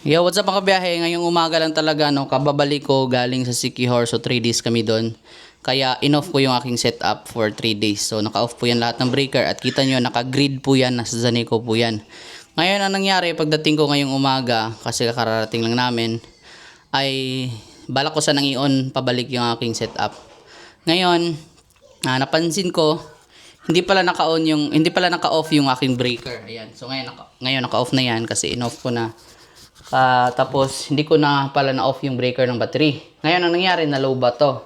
Yo, what's up mga kabiyahe? Ngayong umaga lang talaga, no, kababalik ko galing sa Siquijor. So, 3 days kami doon. Kaya, in-off ko yung aking setup for 3 days. So, naka-off po yan lahat ng breaker. At kita nyo, naka-grid po yan. Nasa Zaneco po yan. Ngayon, ang nangyari, pagdating ko ngayong umaga, kasi kararating lang namin, ay balak ko sanang i-on pabalik yung aking setup. Ngayon, napansin ko, hindi pala naka-off yung aking breaker. Ayan. So, ngayon naka-off na yan kasi in-off ko na. Tapos hindi ko na pala na-off yung breaker ng battery. Ngayon ang nangyari, na low bat to.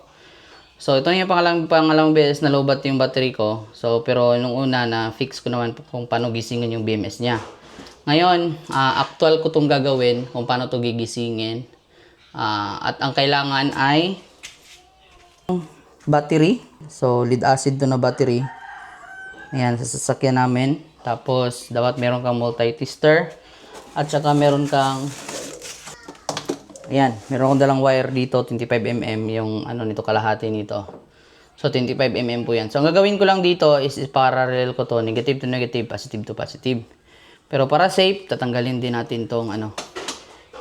So ito na yung pangalawang beses na low bat yung battery ko. So pero nung una na fix ko naman kung paano gisingin yung BMS niya. Ngayon, actual ko tong gagawin kung paano to gigisingin. At ang kailangan ay battery. So lead acid to na battery. Ayan, sa sasakyan namin. Tapos dapat meron kang multi-tester. At saka meron kang, ayan, meron akong dalang wire dito, 25mm, yung ano nito, kalahati nito. So, 25mm po yan. So, ang gagawin ko lang dito is parallel ko to, negative to negative, positive to positive. Pero para safe, tatanggalin din natin tong ano,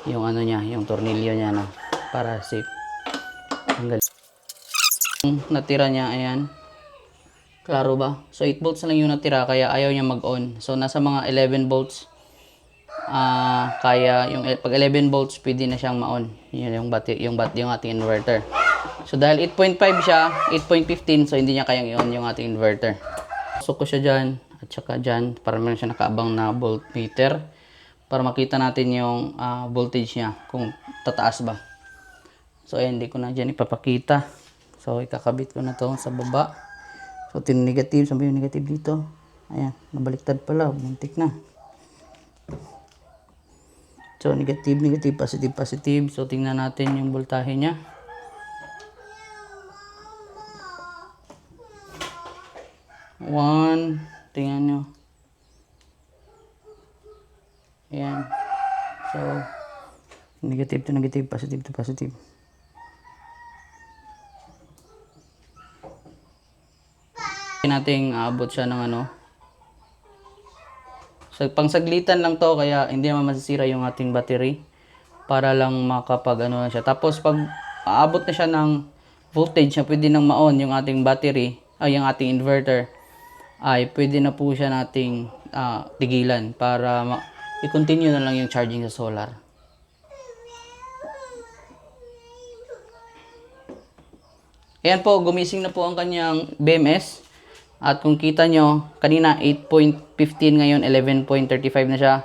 yung ano niya, yung tornilyo niya, no, para safe. Tanggalin. Yung natira niya, ayan. Klaro ba? So, 8 volts na lang yung natira, kaya ayaw niya mag-on. So, nasa mga 11 volts. Kaya yung pag 11 volts pwede na siyang ma-on. Yun yung yung ating inverter. So dahil 8.5 siya, 8.15, so hindi niya kayang i-on yung ating inverter. So ko siya diyan at saka diyan para meron siya nakaabang na voltmeter para makita natin yung voltage niya kung tataas ba. So ayan, hindi ko na diyan ipapakita. So ikakabit ko na to sa baba. So negative, sabi yung negative dito. Ayan, nabaliktad pala, muntik na. So, negative, negative, positive, positive. So, tingnan natin yung voltahe niya. One. Tingnan nyo. Ayan. So, negative to negative, positive to positive. Nating aabot siya ng ano. So, pangsaglitan lang to, kaya hindi naman masisira yung ating battery. Para lang makapag ano na siya. Tapos pag aabot na siya ng voltage na pwede nang ma-on yung ating battery, ay yung ating inverter, ay pwede na po siya nating tigilan para i-continue na lang yung charging sa solar. Ayan po, gumising na po ang kanyang BMS. At kung kita nyo, kanina 8.15, ngayon 11.35 na siya.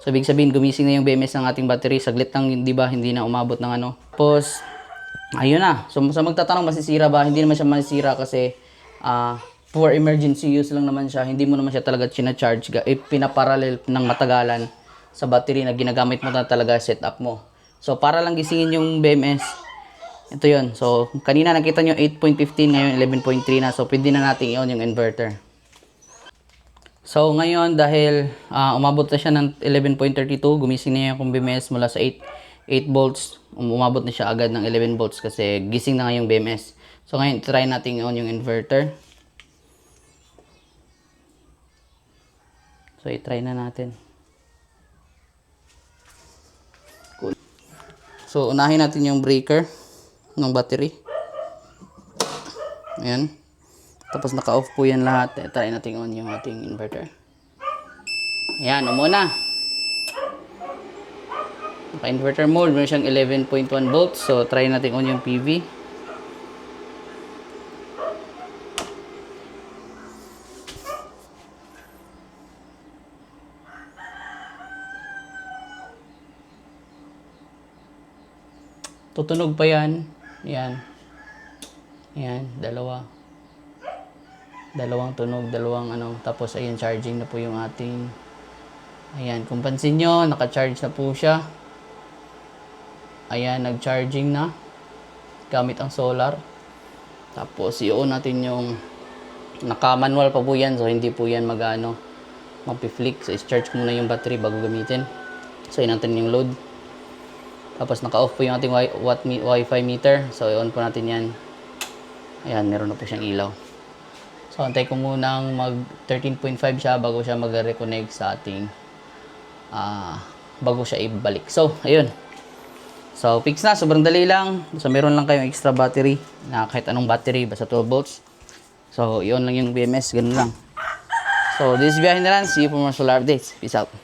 So, ibig sabihin, gumising na yung BMS ng ating battery. Saglit lang, di ba, hindi na umabot ng ano. Tapos, ayun na. So, sa magtatanong, masisira ba? Hindi naman siya masisira kasi for emergency use lang naman siya. Hindi mo naman siya talaga charge. Pinaparallel ng matagalan sa battery na ginagamit mo na talaga setup mo. So, para lang gisingin yung BMS, ito yun. So, kanina nakita nyo 8.15, ngayon 11.3 na. So, pwede na natin i-on yung inverter. So, ngayon dahil umabot na siya ng 11.32, gumising na yung BMS mula sa 8 volts. Umabot na siya agad ng 11 volts kasi gising na nga yung BMS. So, ngayon try natin i-on yung inverter. So, i-try na natin. Cool. So, unahin natin yung breaker ng battery. Ayan. Tapos naka-off po yan lahat. Try natin on yung ating inverter. Ayan, muna. Naka-inverter mode. Meron siyang 11.1 volts. So, try natin on yung PV. Tutunog pa yan. Ayan. Ayan, dalawang tunog, dalawang ano. Tapos ayan, charging na po yung ating, ayan, kung pansin nyo, naka-charge na po siya. Ayan, nag-charging na gamit ang solar. Tapos i-on natin yung, naka-manual pa po yan, so hindi po yan mag-flick. So i-charge ko muna yung battery bago gamitin. So yun natin yung load. Tapos naka-off po yung ating Wi-Fi meter. So i-on po natin yan. Ayan, meron na po siyang ilaw. So antay ko munang mag 13.5 siya bago siya mag-reconnect sa ating bago siya ibalik. So, ayun. So, fix na. Sobrang dali lang. So, meron lang kayong extra battery na kahit anong battery, basta 12 volts. So, iyon lang yung BMS. Ganun lang. So, this is Biyahe na lang. See you for more solar updates. Peace out.